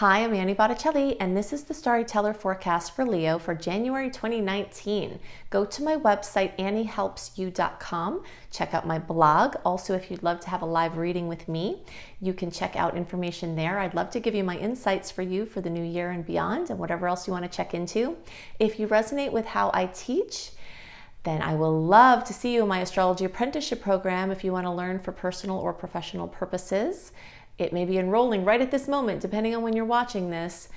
Hi, I'm Annie Botticelli, and this is the Storyteller Forecast for Leo for January 2019. Go to my website, anniehelpsyou.com. Check out my blog. Also, if you'd love to have a live reading with me, you can check out information there. I'd love to give you my insights for you for the new year and beyond, and whatever else you want to check into. If you resonate with how I teach, then I will love to see you in my Astrology Apprenticeship program if you want to learn for personal or professional purposes. It may be enrolling right at this moment, depending on when you're watching this.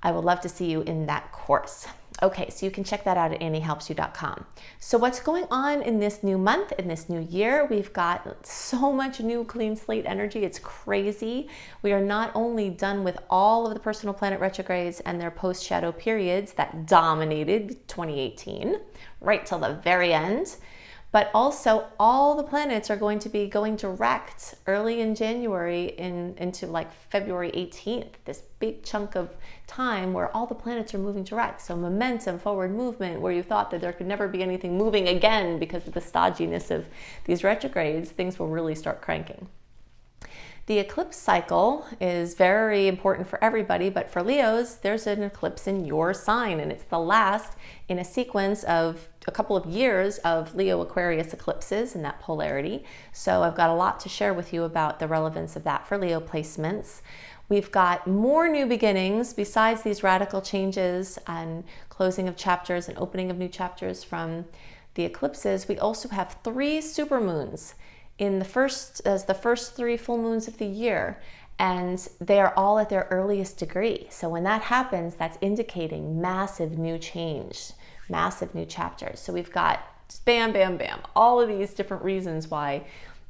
I would love to see you in that course. Okay, so you can check that out at anniehelpsyou.com. So what's going on in this new month, in this new year? We've got so much new clean slate energy. It's crazy. We are not only done with all of the personal planet retrogrades and their post-shadow periods that dominated 2018, right till the very end, but also all the planets are going to be going direct early in January into like February 18th, this big chunk of time where all the planets are moving direct. So momentum, forward movement, where you thought that there could never be anything moving again because of the stodginess of these retrogrades, things will really start cranking. The eclipse cycle is very important for everybody, but for Leos, there's an eclipse in your sign, and it's the last in a sequence of a couple of years of Leo Aquarius eclipses and that polarity. So I've got a lot to share with you about the relevance of that for Leo placements. We've got more new beginnings besides these radical changes and closing of chapters and opening of new chapters from the eclipses. We also have 3 supermoons in the first 3 full moons of the year, and they are all at their earliest degree. So when that happens, that's indicating massive new change, massive new chapters. So we've got bam, bam, bam, all of these different reasons why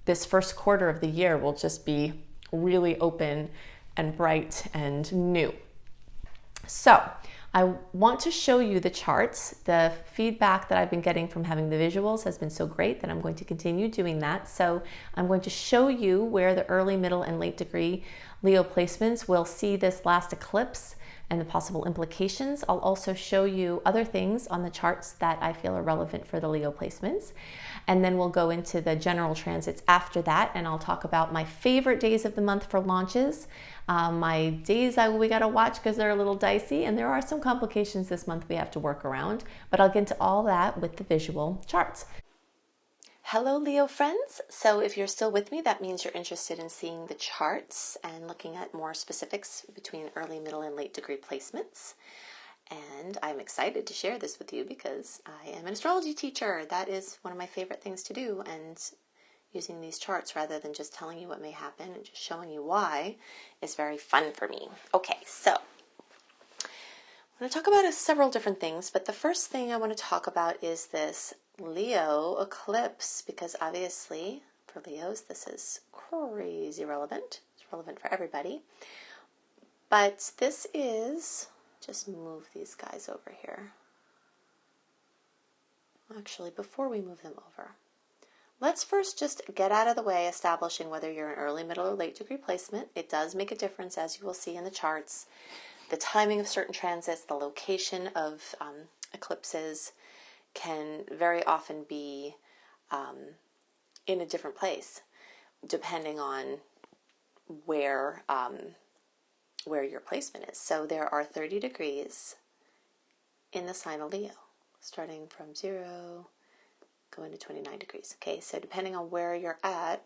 this first quarter of the year will just be really open and bright and new. So I want to show you the charts. The feedback that I've been getting from having the visuals has been so great that I'm going to continue doing that. So I'm going to show you where the early, middle, and late degree Leo placements will see this last eclipse and the possible implications. I'll also show you other things on the charts that I feel are relevant for the Leo placements. And then we'll go into the general transits after that, and I'll talk about my favorite days of the month for launches. My days we gotta watch because they're a little dicey, and there are some complications this month we have to work around, but I'll get into all that with the visual charts. Hello, Leo friends. So if you're still with me, that means you're interested in seeing the charts and looking at more specifics between early, middle, and late degree placements. And I'm excited to share this with you because I am an astrology teacher. That is one of my favorite things to do, and using these charts rather than just telling you what may happen and just showing you why is very fun for me. Okay, so I'm going to talk about several different things, but the first thing I want to talk about is this Leo eclipse, because obviously for Leos this is crazy relevant. It's relevant for everybody. But this is, just move these guys over here. Actually, before we move them over, let's first just get out of the way establishing whether you're an early, middle, or late degree placement. It does make a difference, as you will see in the charts. The timing of certain transits, the location of eclipses can very often be in a different place, depending on where your placement is. So there are 30 degrees in the sign of Leo, starting from 0, going to 29 degrees. Okay, so depending on where you're at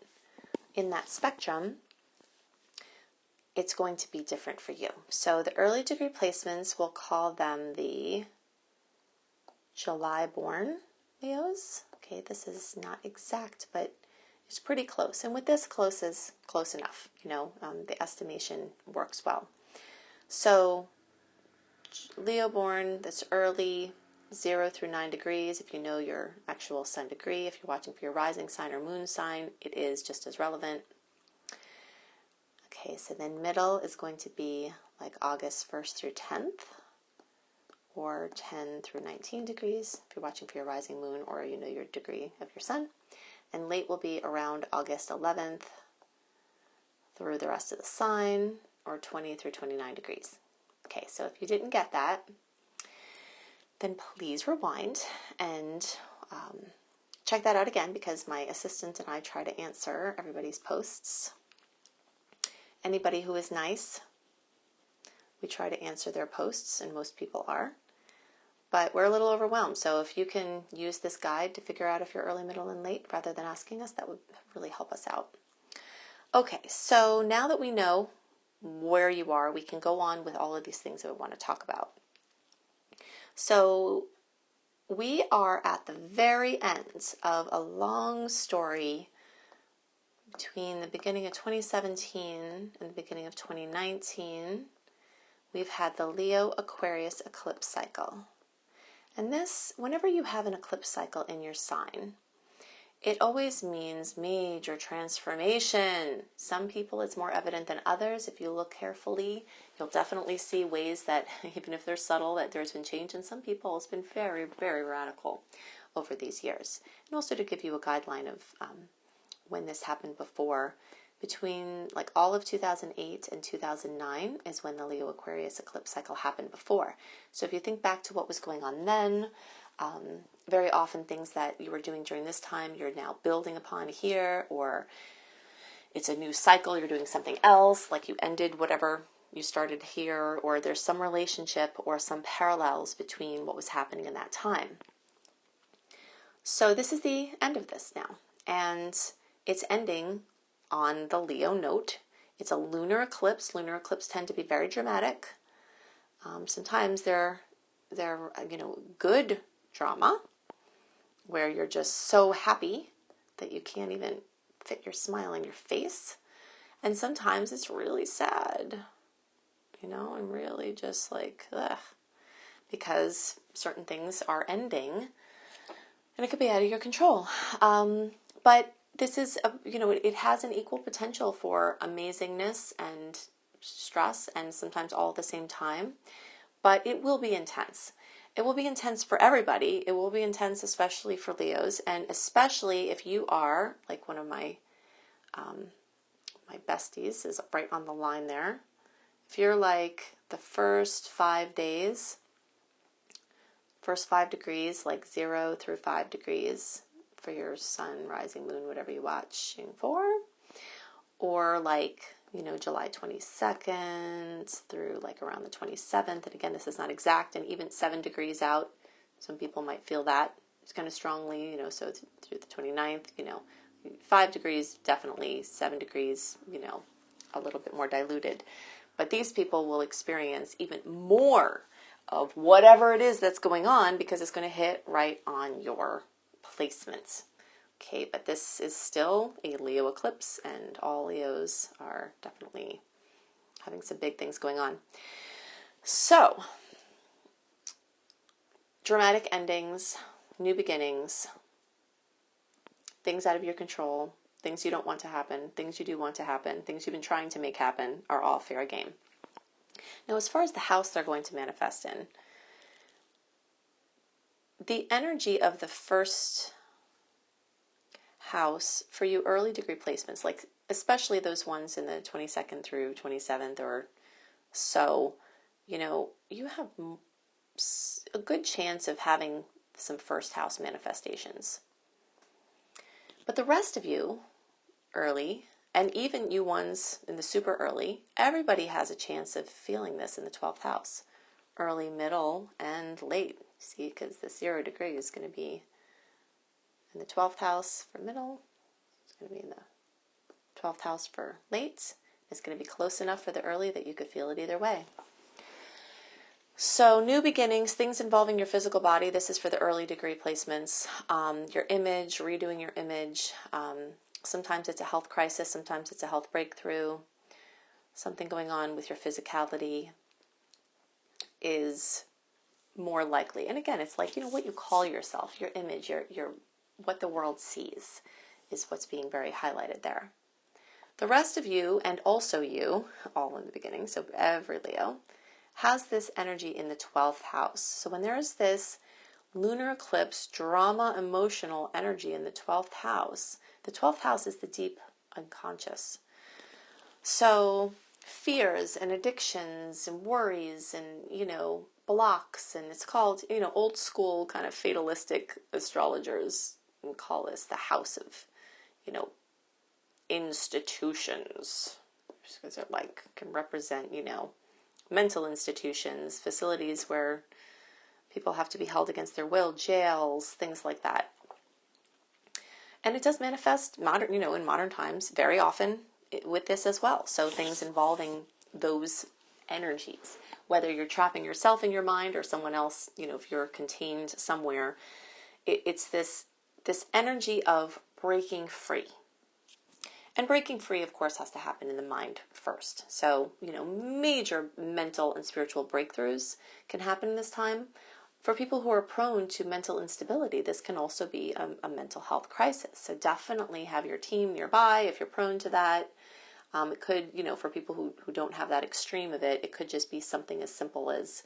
in that spectrum, it's going to be different for you. So the early degree placements, we'll call them the July born Leos. Okay, this is not exact, but it's pretty close. And with this, close is close enough. You know, the estimation works well. So Leo born, this early, 0 through 9 degrees. If you know your actual sun degree, if you're watching for your rising sign or moon sign, it is just as relevant. Okay, so then middle is going to be like August 1st through 10th, or 10 through 19 degrees if you're watching for your rising moon or you know your degree of your sun. And late will be around August 11th through the rest of the sign, or 20 through 29 degrees. Okay, so if you didn't get that, then please rewind and check that out again, because my assistant and I try to answer everybody's posts. Anybody who is nice We try to answer their posts, and most people are. But we're a little overwhelmed. So if you can use this guide to figure out if you're early, middle, and late rather than asking us, that would really help us out. Okay, so now that we know where you are, we can go on with all of these things that we want to talk about. So we are at the very end of a long story between the beginning of 2017 and the beginning of 2019. We've had the Leo Aquarius eclipse cycle. And this, whenever you have an eclipse cycle in your sign, it always means major transformation. Some people it's more evident than others. If you look carefully, you'll definitely see ways that, even if they're subtle, that there's been change. And some people it's been very, very radical over these years. And also to give you a guideline of when this happened before, between like all of 2008 and 2009 is when the Leo Aquarius eclipse cycle happened before. So if you think back to what was going on then, very often things that you were doing during this time you're now building upon here, or it's a new cycle, you're doing something else, like you ended whatever you started here, or there's some relationship or some parallels between what was happening in that time. So this is the end of this now, and it's ending on the Leo note. It's a lunar eclipse. Lunar eclipses tend to be very dramatic. Sometimes they're good drama, where you're just so happy that you can't even fit your smile on your face. And sometimes it's really sad, and really just like, ugh, because certain things are ending, and it could be out of your control. But this is, it has an equal potential for amazingness and stress, and sometimes all at the same time. But it will be intense. It will be intense for everybody. It will be intense, especially for Leos, and especially if you are, like one of my besties is right on the line there. If you're like the first 5 days, first 5 degrees, like 0 through 5 degrees, for your sun, rising, moon, whatever you're watching for, or like, July 22nd through like around the 27th. And again, this is not exact, and even 7 degrees out, some people might feel that it's kind of strongly, so through the 29th, 5 degrees, definitely 7 degrees, a little bit more diluted. But these people will experience even more of whatever it is that's going on, because it's going to hit right on your placements. Okay, but this is still a Leo eclipse, and all Leos are definitely having some big things going on. So, dramatic endings, new beginnings, things out of your control, things you don't want to happen, things you do want to happen, things you've been trying to make happen are all fair game. Now, as far as the house they're going to manifest in, the energy of the first house for you early degree placements, like especially those ones in the 22nd through 27th or so, you have a good chance of having some first house manifestations. But the rest of you early, and even you ones in the super early, everybody has a chance of feeling this in the 12th house, early, middle, and late. See, because the 0 degree is going to be in the 12th house for middle, it's going to be in the 12th house for late. It's going to be close enough for the early that you could feel it either way. So new beginnings, things involving your physical body. This is for the early degree placements. Your image, redoing your image. Sometimes it's a health crisis. Sometimes it's a health breakthrough. Something going on with your physicality is more likely. And again, it's like, what you call yourself, your image, your what the world sees is what's being very highlighted there. The rest of you, and also you, all in the beginning, so every Leo, has this energy in the 12th house. So when there's this lunar eclipse, drama, emotional energy in the 12th house is the deep unconscious. So fears and addictions and worries and, blocks, and it's called, old school kind of fatalistic astrologers call this the house of, institutions, because it can represent, mental institutions, facilities where people have to be held against their will, jails, things like that. And it does manifest modern, in modern times very often with this as well. So things involving those energies, whether you're trapping yourself in your mind or someone else, if you're contained somewhere, it's this energy of breaking free. And breaking free, of course, has to happen in the mind first. So, major mental and spiritual breakthroughs can happen in this time. For people who are prone to mental instability, this can also be a mental health crisis. So definitely have your team nearby if you're prone to that. It could, for people who don't have that extreme of it, it could just be something as simple as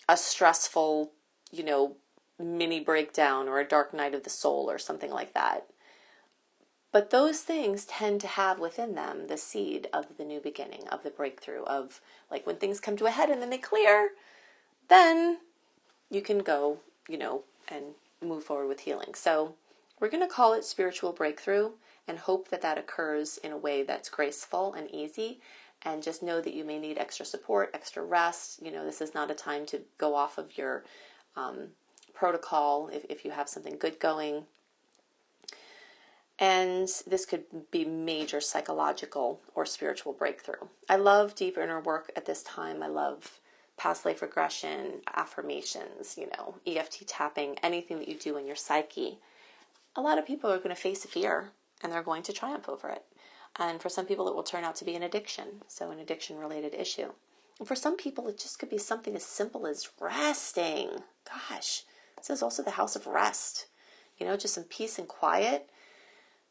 a stressful, mini breakdown or a dark night of the soul or something like that. But those things tend to have within them the seed of the new beginning, of the breakthrough, of like when things come to a head and then they clear, then you can go, and move forward with healing. So we're going to call it spiritual breakthrough and hope that that occurs in a way that's graceful and easy. And just know that you may need extra support, extra rest. This is not a time to go off of your protocol if you have something good going. And this could be major psychological or spiritual breakthrough. I love deep inner work at this time. I love past life regression, affirmations, EFT tapping, anything that you do in your psyche. A lot of people are going to face a fear and they're going to triumph over it. And for some people, it will turn out to be an addiction, so an addiction-related issue. And for some people, it just could be something as simple as resting. Gosh, this is also the house of rest. Just some peace and quiet.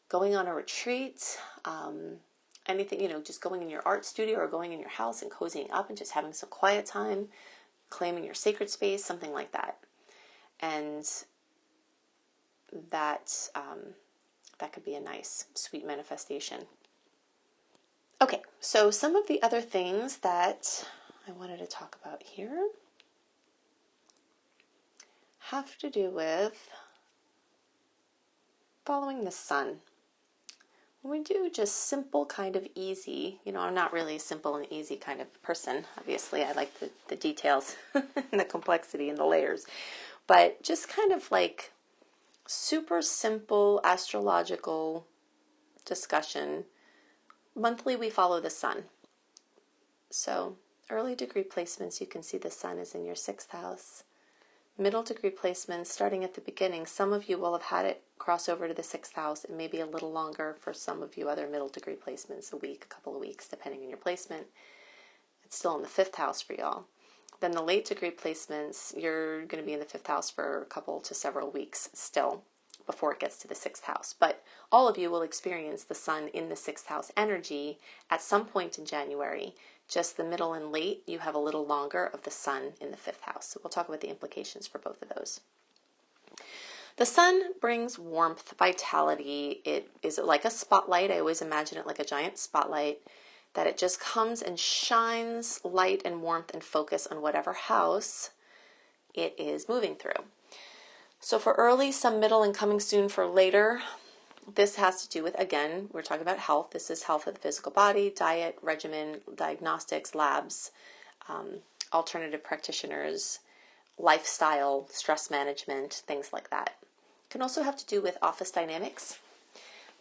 Going on a retreat, anything, just going in your art studio or going in your house and cozying up and just having some quiet time, claiming your sacred space, something like that. And that could be a nice, sweet manifestation. Okay, so some of the other things that I wanted to talk about here have to do with following the sun. When we do just simple, kind of easy, I'm not really a simple and easy kind of person. Obviously, I like the details and the complexity and the layers. But just kind of like super simple astrological discussion. Monthly, we follow the sun. So early degree placements, you can see the sun is in your 6th house. Middle degree placements, starting at the beginning, some of you will have had it cross over to the 6th house and maybe a little longer for some of you other middle degree placements, a couple of weeks, depending on your placement. It's still in the 5th house for y'all. Then the late degree placements, you're going to be in the 5th house for a couple to several weeks still before it gets to the 6th house. But all of you will experience the sun in the 6th house energy at some point in January. Just the middle and late, you have a little longer of the sun in the 5th house. So we'll talk about the implications for both of those. The sun brings warmth, vitality. It is like a spotlight. I always imagine it like a giant spotlight, that it just comes and shines light and warmth and focus on whatever house it is moving through. So for early, some middle, and coming soon for later, this has to do with, again, we're talking about health. This is health of the physical body, diet, regimen, diagnostics, labs, alternative practitioners, lifestyle, stress management, things like that. It can also have to do with office dynamics.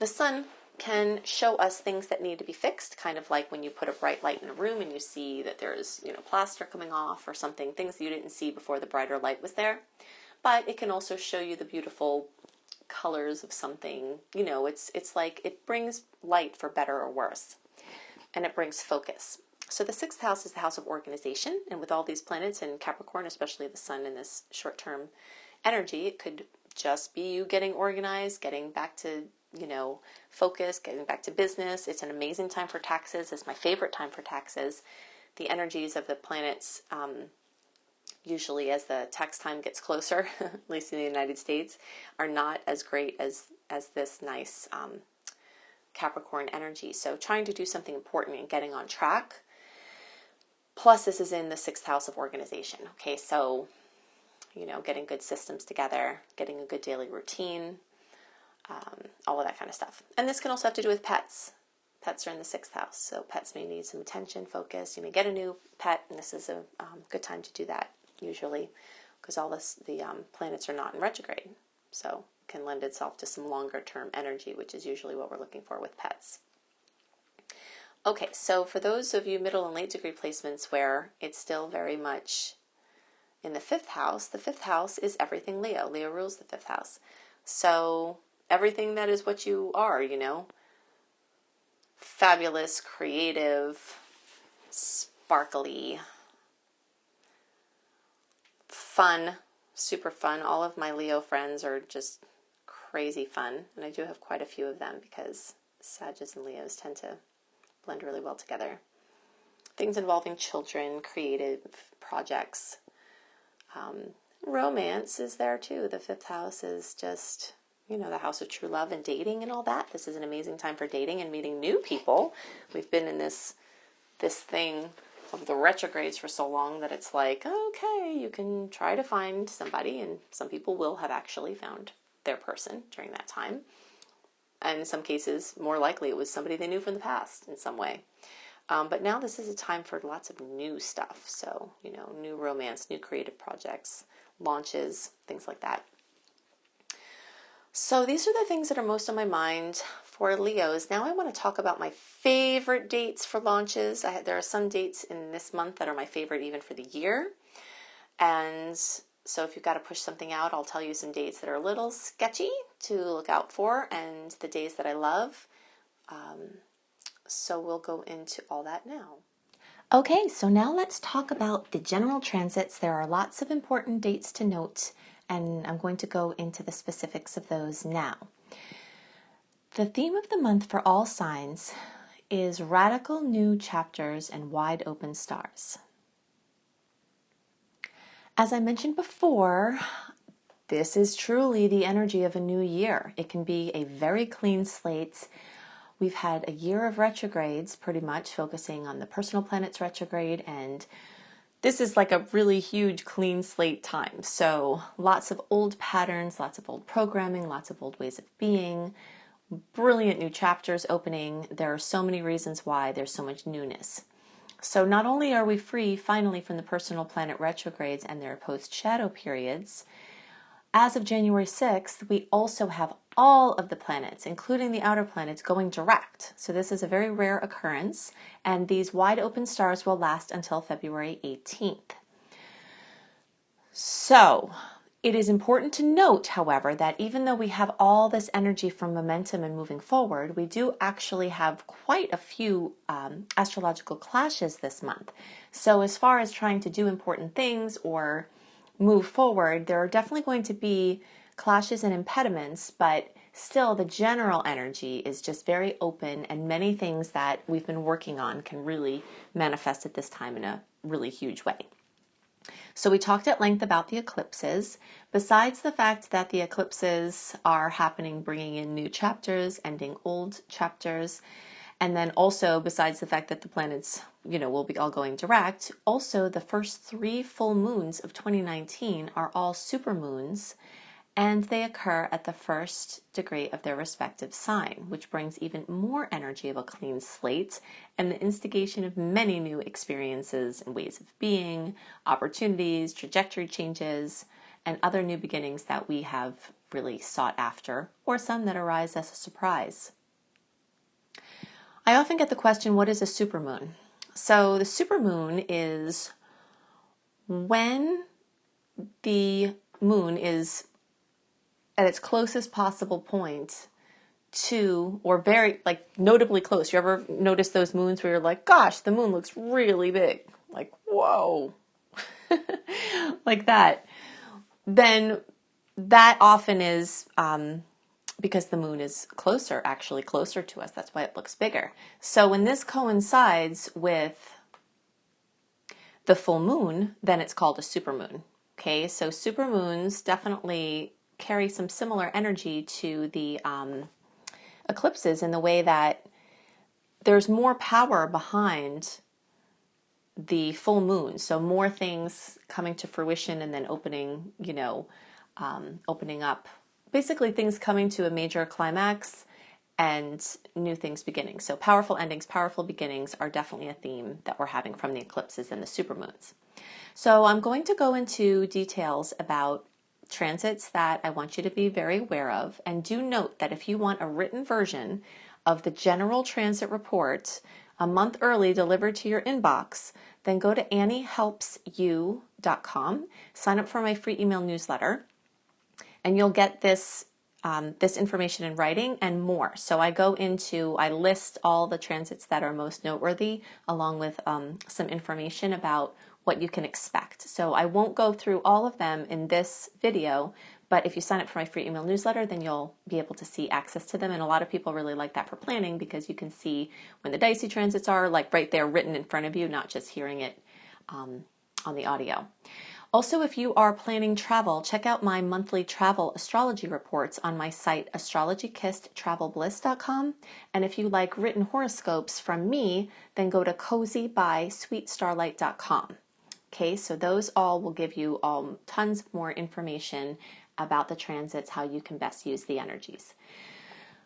The sun can show us things that need to be fixed, kind of like when you put a bright light in a room and you see that there's, plaster coming off or something, things that you didn't see before the brighter light was there. But it can also show you the beautiful colors of something. It's like it brings light for better or worse, and it brings focus. So the 6th house is the house of organization, and with all these planets in Capricorn, especially the sun in this short-term energy, it could just be you getting organized, getting back to, focus, getting back to business. It's an amazing time for taxes. It's my favorite time for taxes. The energies of the planets, usually as the tax time gets closer, at least in the United States, are not as great as this nice Capricorn energy. So trying to do something important and getting on track. Plus, this is in the 6th house of organization. Okay, so, getting good systems together, getting a good daily routine, all of that kind of stuff. And this can also have to do with pets. Pets are in the 6th house, so pets may need some attention, focus. You may get a new pet, and this is a good time to do that, usually, because all the planets are not in retrograde. So it can lend itself to some longer-term energy, which is usually what we're looking for with pets. Okay, so for those of you middle and late degree placements where it's still very much in the 5th house is everything Leo. Leo rules the 5th house. So everything that is what you are, fabulous, creative, sparkly, fun, super fun. All of my Leo friends are just crazy fun, and I do have quite a few of them because Sagittarius and Leos tend to blend really well together. Things involving children, creative projects. Romance is there too. The 5th house is just, the house of true love and dating and all that. This is an amazing time for dating and meeting new people. We've been in this thing of the retrogrades for so long that it's like, okay, you can try to find somebody, and some people will have actually found their person during that time. And in some cases, more likely it was somebody they knew from the past in some way. But now this is a time for lots of new stuff. So, new romance, new creative projects, launches, things like that. So these are the things that are most on my mind for Leos. Now I want to talk about my favorite dates for launches. There are some dates in this month that are my favorite even for the year. And so if you've got to push something out, I'll tell you some dates that are a little sketchy to look out for and the days that I love. So we'll go into all that now. Okay, so now let's talk about the general transits. There are lots of important dates to note, and I'm going to go into the specifics of those now. The theme of the month for all signs is radical new chapters and wide open stars. As I mentioned before, this is truly the energy of a new year. It can be a very clean slate. We've had a year of retrogrades, pretty much focusing on the personal planets retrograde, and this is like a really huge clean slate time. So lots of old patterns, lots of old programming, lots of old ways of being, brilliant new chapters opening. There are so many reasons why there's so much newness. So not only are we free finally from the personal planet retrogrades and their post-shadow periods, as of January 6th, we also have all of the planets, including the outer planets, going direct. So this is a very rare occurrence, and these wide open stars will last until February 18th. So it is important to note, however, that even though we have all this energy from momentum and moving forward, we do actually have quite a few astrological clashes this month. So as far as trying to do important things or move forward, there are definitely going to be clashes and impediments, but still the general energy is just very open, and many things that we've been working on can really manifest at this time in a really huge way. So we talked at length about the eclipses. Besides the fact that the eclipses are happening, bringing in new chapters, ending old chapters, and then also besides the fact that the planets, will be all going direct, also the first 3 full moons of 2019 are all supermoons, and they occur at the first degree of their respective sign, which brings even more energy of a clean slate and the instigation of many new experiences and ways of being, opportunities, trajectory changes, and other new beginnings that we have really sought after, or some that arise as a surprise. I often get the question, what is a supermoon? So the supermoon is when the moon is at its closest possible point to, or very, notably close. You ever notice those moons where you're like, gosh, the moon looks really big. Like, whoa. Like that. Then that often is because the moon is actually closer to us. That's why it looks bigger. So when this coincides with the full moon, then it's called a supermoon. Okay, so supermoons definitely carry some similar energy to the eclipses in the way that there's more power behind the full moon. So more things coming to fruition and then opening up. Basically things coming to a major climax and new things beginning. So powerful endings, powerful beginnings are definitely a theme that we're having from the eclipses and the supermoons. So I'm going to go into details about transits that I want you to be very aware of. And do note that if you want a written version of the general transit report a month early delivered to your inbox, then go to anniehelpsyou.com, sign up for my free email newsletter, and you'll get this this information in writing and more. So I list all the transits that are most noteworthy, along with some information about what you can expect. So I won't go through all of them in this video, but if you sign up for my free email newsletter, then you'll be able to see access to them. And a lot of people really like that for planning, because you can see when the dicey transits are, like right there written in front of you, not just hearing it on the audio. Also, if you are planning travel, check out my monthly travel astrology reports on my site, astrologykisstravelbliss.com. And if you like written horoscopes from me, then go to cozybysweetstarlight.com. Okay, so those all will give you tons more information about the transits, how you can best use the energies.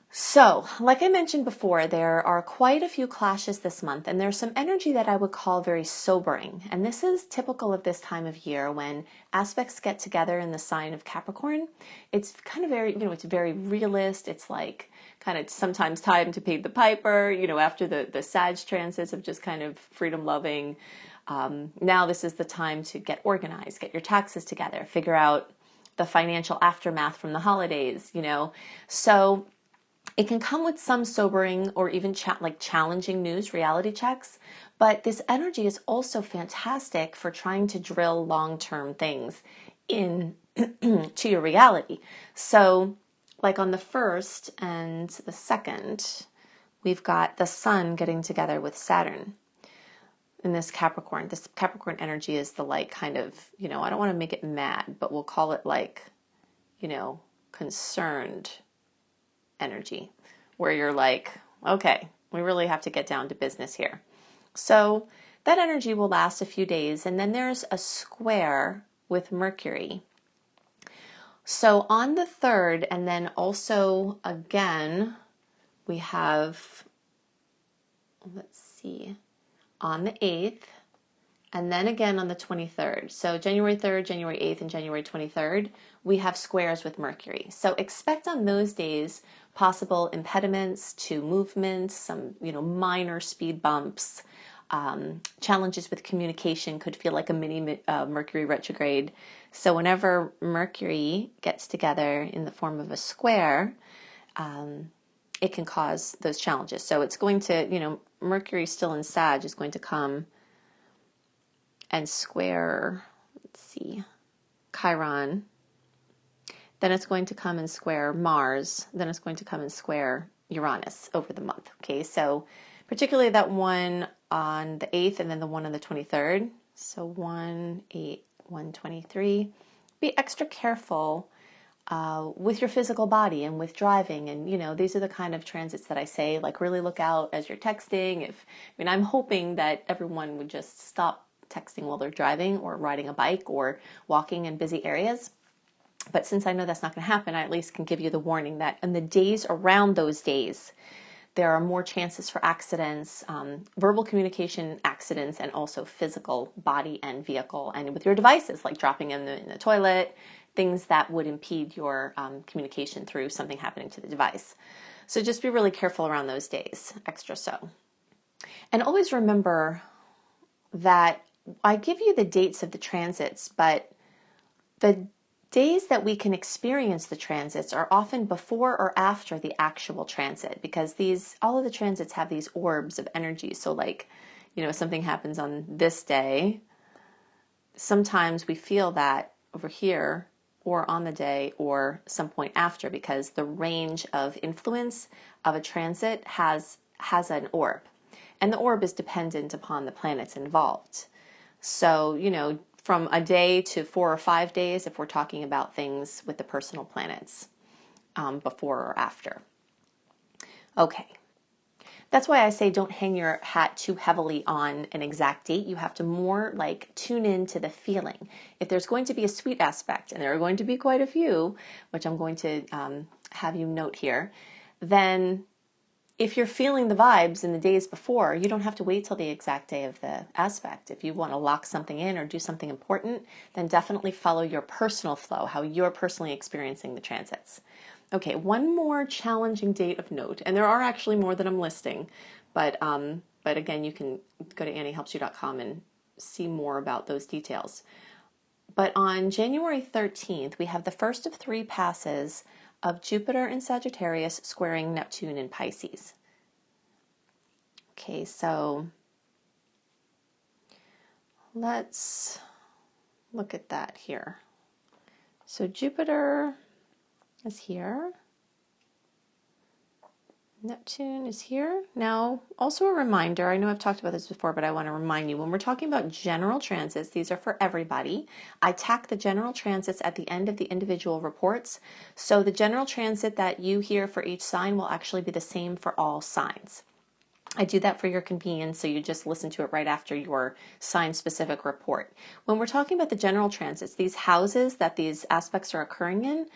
So, like I mentioned before, there are quite a few clashes this month, and there's some energy that I would call very sobering. And this is typical of this time of year when aspects get together in the sign of Capricorn. It's kind of very, it's very realist. It's like kind of sometimes time to pay the piper, after the Sag transits of just kind of freedom loving. Now this is the time to get organized, get your taxes together, figure out the financial aftermath from the holidays, So it can come with some sobering or even challenging news, reality checks, but this energy is also fantastic for trying to drill long-term things in to your reality. So like on the 1st and the 2nd, we've got the Sun getting together with Saturn in this Capricorn. This Capricorn energy is the kind of, I don't want to make it mad, but we'll call it concerned energy, where you're like, okay, we really have to get down to business here. So that energy will last a few days, and then there's a square with Mercury. So on the 3rd, and then also again, we have, let's see, on the 8th, and then again on the 23rd. So January 3rd, January 8th, and January 23rd, we have squares with Mercury. So expect on those days possible impediments to movement, some minor speed bumps, challenges with communication. Could feel like a mini Mercury retrograde. So whenever Mercury gets together in the form of a square, it can cause those challenges. So it's going to, Mercury still in Sag is going to come and square, let's see, Chiron. Then it's going to come and square Mars. Then it's going to come and square Uranus over the month. Okay, so particularly that one on the 8th and then the one on the 23rd. So 1, 8, 1, 23. Be extra careful with your physical body and with driving. And, these are the kind of transits that I say, really look out as you're texting. I'm hoping that everyone would just stop texting while they're driving or riding a bike or walking in busy areas. But since I know that's not going to happen, I at least can give you the warning that in the days around those days, there are more chances for accidents, verbal communication accidents, and also physical body and vehicle, and with your devices, like dropping in the toilet, things that would impede your communication through something happening to the device. So just be really careful around those days, extra so. And always remember that I give you the dates of the transits, but the days that we can experience the transits are often before or after the actual transit, because all of the transits have these orbs of energy. So something happens on this day, sometimes we feel that over here or on the day or some point after, because the range of influence of a transit has an orb, and the orb is dependent upon the planets involved. So, from a day to 4 or 5 days, if we're talking about things with the personal planets, before or after. Okay. That's why I say don't hang your hat too heavily on an exact date. You have to more tune in to the feeling. If there's going to be a sweet aspect, and there are going to be quite a few, which I'm going to have you note here, then if you're feeling the vibes in the days before, you don't have to wait till the exact day of the aspect. If you want to lock something in or do something important, then definitely follow your personal flow, how you're personally experiencing the transits. Okay, one more challenging date of note, and there are actually more that I'm listing, but again, you can go to anniehelpsyou.com and see more about those details. But on January 13th, we have the first of 3 passes of Jupiter in Sagittarius squaring Neptune in Pisces. Okay, so let's look at that here. So Jupiter is here. Neptune is here. Now, also a reminder, I know I've talked about this before, but I want to remind you, when we're talking about general transits, these are for everybody. I tack the general transits at the end of the individual reports. So the general transit that you hear for each sign will actually be the same for all signs. I do that for your convenience, so you just listen to it right after your sign-specific report. When we're talking about the general transits, these houses that these aspects are occurring in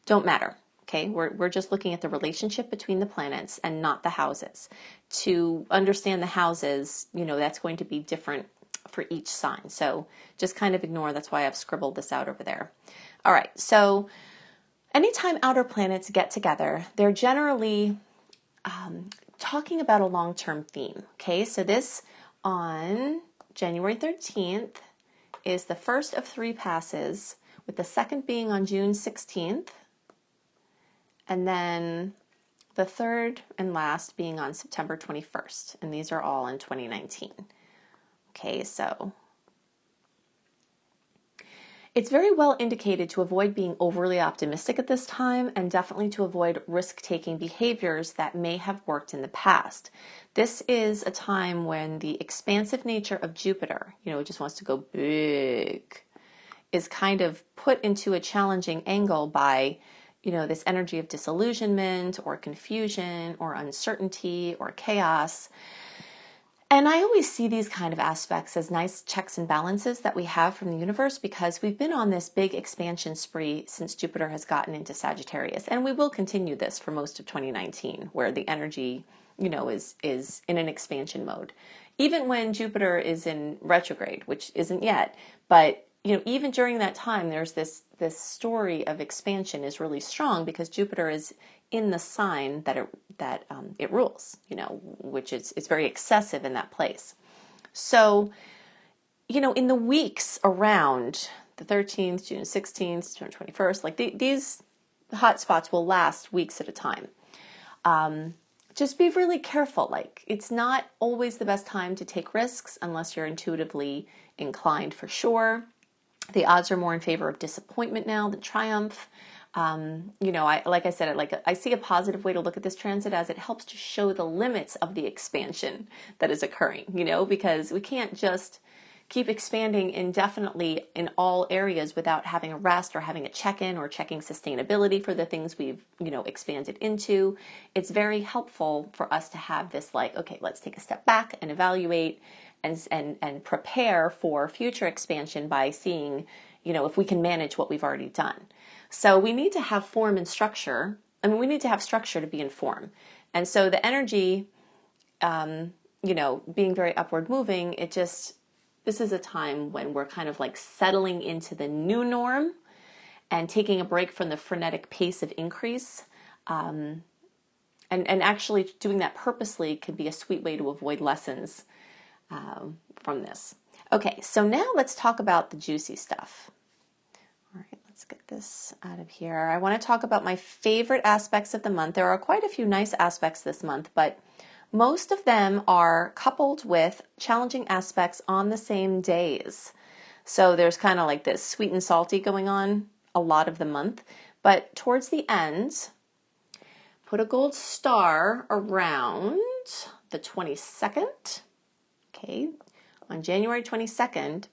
don't matter. Okay, we're just looking at the relationship between the planets and not the houses. To understand the houses, that's going to be different for each sign. So just kind of ignore, that's why I've scribbled this out over there. All right, so anytime outer planets get together, they're generally talking about a long-term theme. Okay, so this on January 13th is the first of 3 passes, with the second being on June 16th. And then the third and last being on September 21st. And these are all in 2019. Okay, so it's very well indicated to avoid being overly optimistic at this time, and definitely to avoid risk-taking behaviors that may have worked in the past. This is a time when the expansive nature of Jupiter, it just wants to go big, is kind of put into a challenging angle by this energy of disillusionment or confusion or uncertainty or chaos. And I always see these kind of aspects as nice checks and balances that we have from the universe, because we've been on this big expansion spree since Jupiter has gotten into Sagittarius. And we will continue this for most of 2019, where the energy, is in an expansion mode. Even when Jupiter is in retrograde, which isn't yet, but even during that time, there's this story of expansion is really strong, because Jupiter is in the sign that it rules, which is very excessive in that place. So, in the weeks around the 13th, June 16th, June 21st, these hot spots will last weeks at a time. Just be really careful. It's not always the best time to take risks unless you're intuitively inclined, for sure. The odds are more in favor of disappointment now than triumph. Like I said, I see a positive way to look at this transit, as it helps to show the limits of the expansion that is occurring, because we can't just keep expanding indefinitely in all areas without having a rest or having a check-in or checking sustainability for the things we've, expanded into. It's very helpful for us to have this okay, let's take a step back and evaluate and prepare for future expansion by seeing, if we can manage what we've already done. So we need to have form and structure. We need to have structure to be in form. And so the energy, being very upward moving, this is a time when we're kind of settling into the new norm and taking a break from the frenetic pace of increase. And actually doing that purposely can be a sweet way to avoid lessons from this. Okay, so now let's talk about the juicy stuff. All right, let's get this out of here. I want to talk about my favorite aspects of the month. There are quite a few nice aspects this month, but most of them are coupled with challenging aspects on the same days. So there's kind of this sweet and salty going on a lot of the month. But towards the end, put a gold star around the 22nd. Okay, on January 22nd,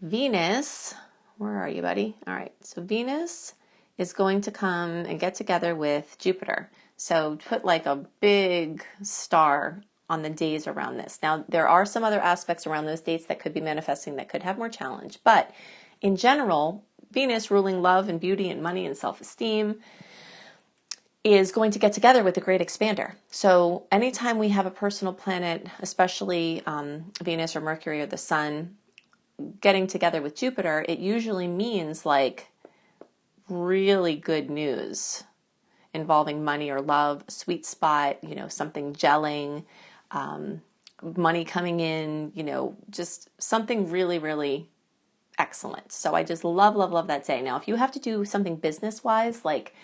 Venus, where are you, buddy? All right, so Venus is going to come and get together with Jupiter. So put a big star on the days around this. Now, there are some other aspects around those dates that could be manifesting that could have more challenge. But in general, Venus ruling love and beauty and money and self-esteem, is going to get together with the great expander. So anytime we have a personal planet, especially Venus or Mercury or the sun, getting together with Jupiter, it usually means like really good news involving money or love, sweet spot, something gelling, money coming in, just something really, really excellent. So I just love, love, love that day. Now, if you have to do something business-wise, like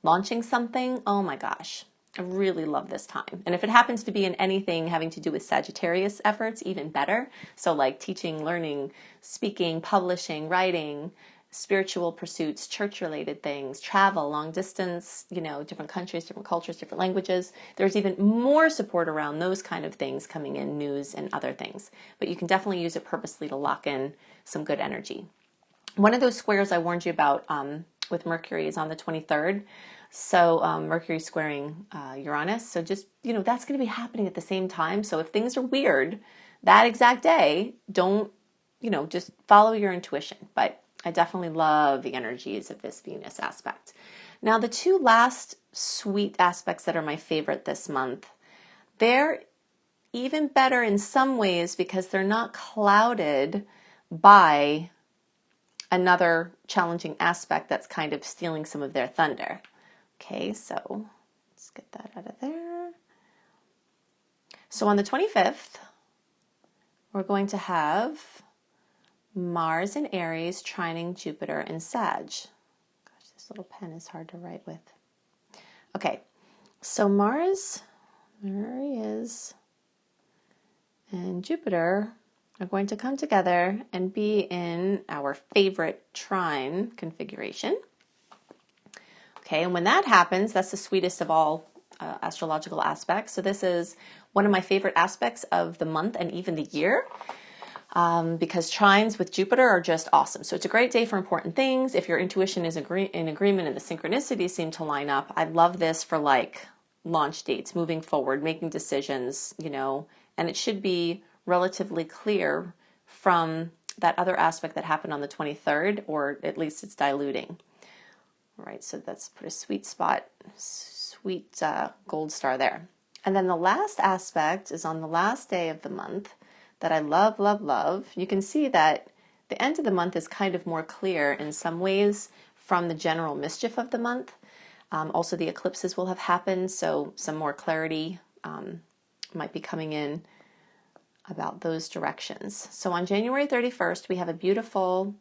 launching something, oh my gosh, I really love this time. And if it happens to be in anything having to do with Sagittarius efforts, even better. So like teaching, learning, speaking, publishing, writing, spiritual pursuits, church-related things, travel, long distance, different countries, different cultures, different languages. There's even more support around those kind of things coming in, news and other things. But you can definitely use it purposely to lock in some good energy. One of those squares I warned you about with Mercury is on the 23rd. So Mercury squaring Uranus. So just, that's going to be happening at the same time. So if things are weird that exact day, don't, just follow your intuition. But I definitely love the energies of this Venus aspect. Now, the two last sweet aspects that are my favorite this month, they're even better in some ways because they're not clouded by another challenging aspect that's kind of stealing some of their thunder. Okay, so let's get that out of there. So on the 25th, we're going to have Mars in Aries trining Jupiter in Sag. Gosh, this little pen is hard to write with. Okay, so Mars, there he is, and Jupiter are going to come together and be in our favorite trine configuration. Okay, and when that happens, that's the sweetest of all astrological aspects. So this is one of my favorite aspects of the month and even the year because trines with Jupiter are just awesome. So it's a great day for important things. If your intuition is in agreement and the synchronicities seem to line up, I love this for like launch dates, moving forward, making decisions, and it should be relatively clear from that other aspect that happened on the 23rd, or at least it's diluting. All right, so let's put a sweet spot, sweet gold star there. And then the last aspect is on the last day of the month that I love, love, love. You can see that the end of the month is kind of more clear in some ways from the general mischief of the month. Also, the eclipses will have happened, so some more clarity might be coming in about those directions. So on January 31st, we have a beautiful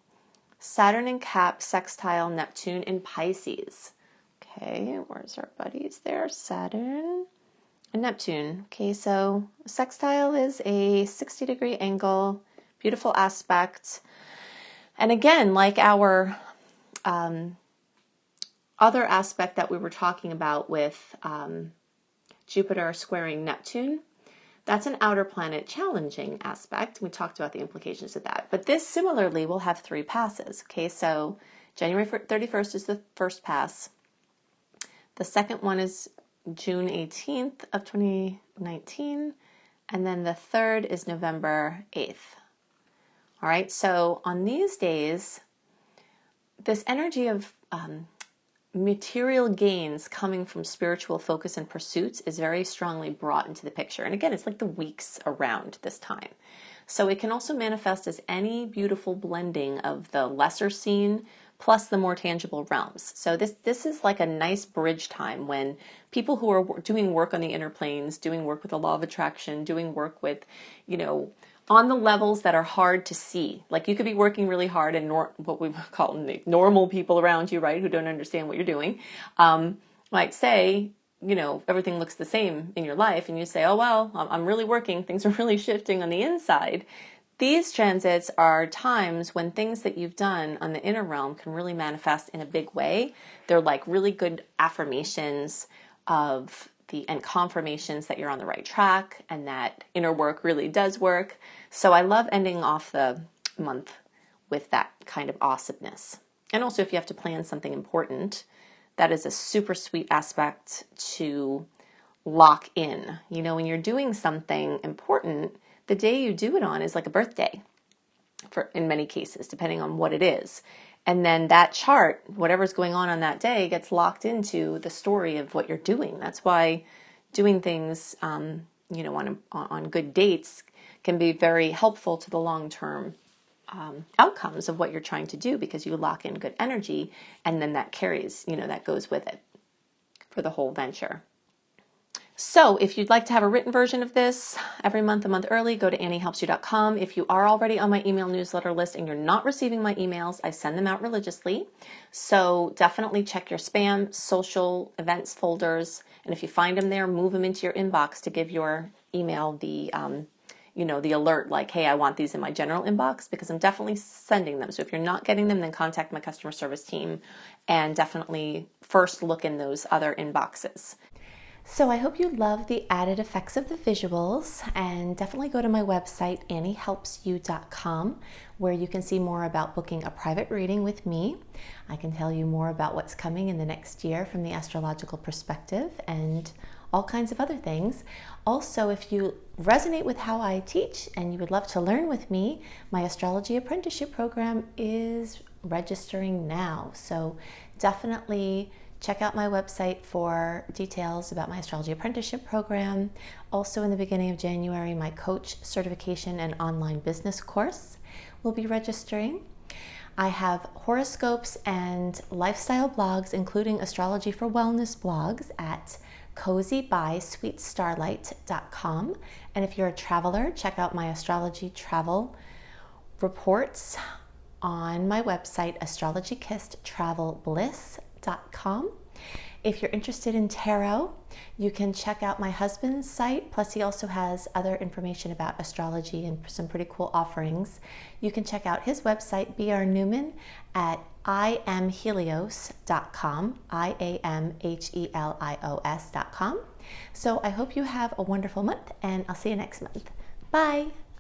Saturn in Cap sextile Neptune in Pisces. Okay, where's our buddies there? Saturn and Neptune. Okay, so sextile is a 60-degree angle, beautiful aspect. And again, like our other aspect that we were talking about with Jupiter squaring Neptune, that's an outer planet challenging aspect. We talked about the implications of that. But this similarly will have 3 passes. Okay, so January 31st is the first pass. The second one is June 18th of 2019. And then the third is November 8th. All right, so on these days, this energy of material gains coming from spiritual focus and pursuits is very strongly brought into the picture. And again, it's like the weeks around this time. So it can also manifest as any beautiful blending of the lesser seen plus the more tangible realms. So this is like a nice bridge time when people who are doing work on the inner planes, doing work with the law of attraction, doing work with, on the levels that are hard to see. Like you could be working really hard and what we call the normal people around you, right, who don't understand what you're doing, might say, everything looks the same in your life. And you say, oh, well, I'm really working. Things are really shifting on the inside. These transits are times when things that you've done on the inner realm can really manifest in a big way. They're like really good affirmations of and confirmations that you're on the right track and that inner work really does work. So I love ending off the month with that kind of awesomeness. And also if you have to plan something important, that is a super sweet aspect to lock in. When you're doing something important, the day you do it on is like a birthday in many cases, depending on what it is. And then that chart, whatever's going on that day, gets locked into the story of what you're doing. That's why doing things, on good dates can be very helpful to the long-term outcomes of what you're trying to do, because you lock in good energy, and then that carries, that goes with it for the whole venture. So if you'd like to have a written version of this every month, a month early, go to anniehelpsyou.com. If you are already on my email newsletter list and you're not receiving my emails, I send them out religiously. So definitely check your spam, social, events folders. And if you find them there, move them into your inbox to give your email the alert, like, hey, I want these in my general inbox, because I'm definitely sending them. So if you're not getting them, then contact my customer service team and definitely first look in those other inboxes. So I hope you love the added effects of the visuals, and definitely go to my website, anniehelpsyou.com, where you can see more about booking a private reading with me. I can tell you more about what's coming in the next year from the astrological perspective and all kinds of other things. Also, if you resonate with how I teach and you would love to learn with me, my astrology apprenticeship program is registering now. So definitely check out my website for details about my astrology apprenticeship program. Also, in the beginning of January, my coach certification and online business course will be registering. I have horoscopes and lifestyle blogs, including astrology for wellness blogs, at cozybysweetstarlight.com. And if you're a traveler, check out my astrology travel reports on my website, astrologykissedtravelbliss.com. If you're interested in tarot, you can check out my husband's site. Plus, he also has other information about astrology and some pretty cool offerings. You can check out his website, B.R. Newman, at iamhelios.com, IAMHELIOS.com. So I hope you have a wonderful month, and I'll see you next month. Bye.